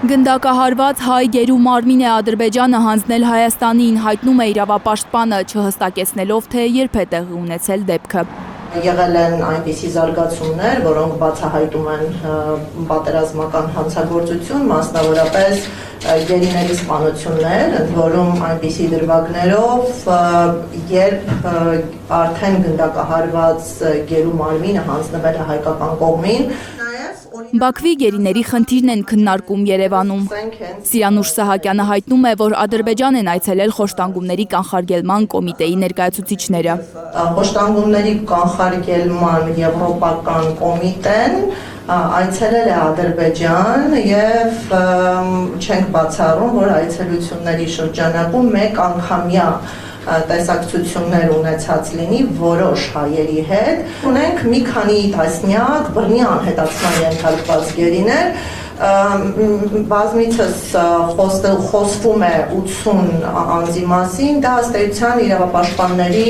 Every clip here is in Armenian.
Գնդակահարված հայ գերու մարմին է Ադրբեջանը հանձնել Հայաստանին, հայտնում է իրավապաշտպանը, չհստակեցնելով, թե երբ է տեղի ունեցել դեպքը։ Եղել են այնպիսի զարգացումներ, որոնք բացահայտում են պատերազմական հանցագործություն, մասնավորապես գերիների սպանություններ, ընդ որում այնպիսի դրվագներով, երբ արդեն գնդակահարված գերու մարմինը հանձնվել է հայկական կողմին։ Բաքվի գերիների խնդիրն են քննարկում Երևանում։ Սիրանուշ Սահակյանը հայտնում է, որ Ադրբեջան են այցելել խոշտանգումների կանխարգելման կոմիտեի ներկայացուցիչները։ Խոշտանգումների կանխարգելման եվրոպական կոմիտեն այցելել է Ադրբեջան և չենք բացառում, որ այցելությունների շրջանակում մեկ անգամյա տեսակցություններ ունեցած լինի որոշ հայերի հետ։ Ունենք մի քանի տասնյակ բռնի անհետացման ենթարկված գերիներ, բազմիցս խոսվում է 80 անձի մասին, դա ըստ էության իրավապաշտպանների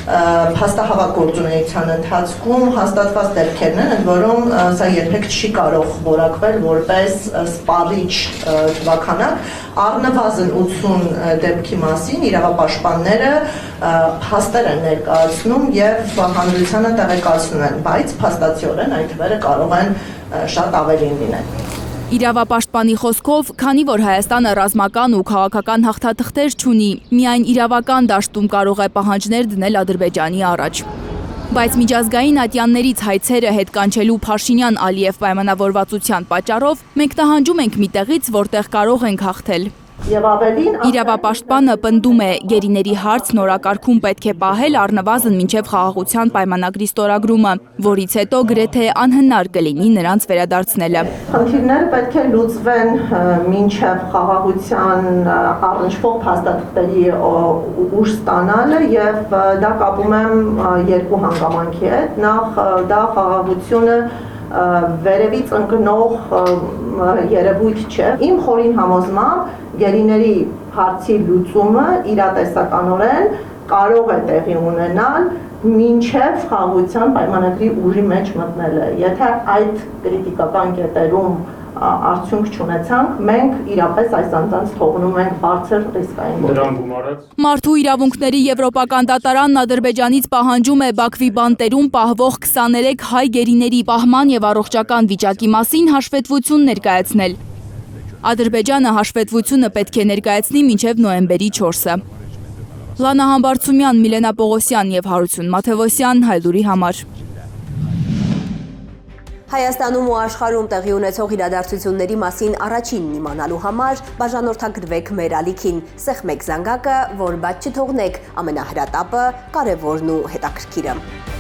փաստահավաք գործունեության ընթացքում հաստատված դեպքերն են, ընդ որում սա երբեք չի կարող որակվել որպես սպառիչ թվաքանակ, առնվազն 80 դեպքի մասին իրավապաշտպանները փաստեր են ներկայացնում և հանրությանը տեղեկացնում են, բայց փաստացիորեն այդ թվերը կարող են շատ ավելին լինել։ Իրավապաշտպանի խոսքով, քանի որ Հայաստանը ռազմական ու քաղաքական հաղթաթղթեր չունի, միայն իրավական դաշտում կարող է պահանջներ դնել Ադրբեջանի առաջ։ Բայց միջազգային ատյաններից հայցերը հետ կանչելու Փաշինյան-Ալիև պայմանավորվածության պատճառով մենք նահանջում ենք մի տեղից, որտեղ կարող ենք հաղթել։ Իրավապաշտպանը պնդում է, գերիների հարցն օրակարգում պետք է պահել առնվազն մինչև խաղաղության պայմանագրի ստորագրումը, որից հետո գրեթե անհնար կլինի նրանց վերադարձնելը։ Խնդիրները պետք է լուծվեն մինչև խաղաղության առնչվող փաստաթղթերի ուժ ստանալը և դա կապում եմ երկու հանգամանքի հետ, նախ դա խաղաղությունը վերևից ընկնող երևույթ չէ։ Իմ խորին համոզմամբ գերիների հարցի լուծումը իրատեսականորեն կարող է տեղի ունենալ մինչև խաղաղության պայմանագրի ուժի մեջ մտնելը։ Եթե այդ կրիտիկական կետերում արդյունք չունեցանք, մենք իրապես այս անձանց թողնում ենք բարձր ռիսկային գործում։ Մարդու իրավունքների եվրոպական դատարանն Ադրբեջանից պահանջում է Բաքվի բանտերում պահվող 23 հայ գերիների պահման և առողջական վիճակի մասին հաշվետվություն ներկայացնել։ Ադրբեջանը հաշվետվությունը պետք է ներկայացնի մինչև նոյեմբերի 4-ը։ Լանա Համբարձումյան, Միլենա Պողոսյան և Հարություն Մաթևոսյան, Հայլուրի համար։ Հայաստանում ու աշխարհում տեղի ունեցող իրադարձությունների մասին առաջինն իմանալու համար բաժանորդագրվեք մեր ալիքին, սեղմեք զանգակը, որ բաց չթողնեք ամենահրատապը, կարևորն ու հետաքրքիրը։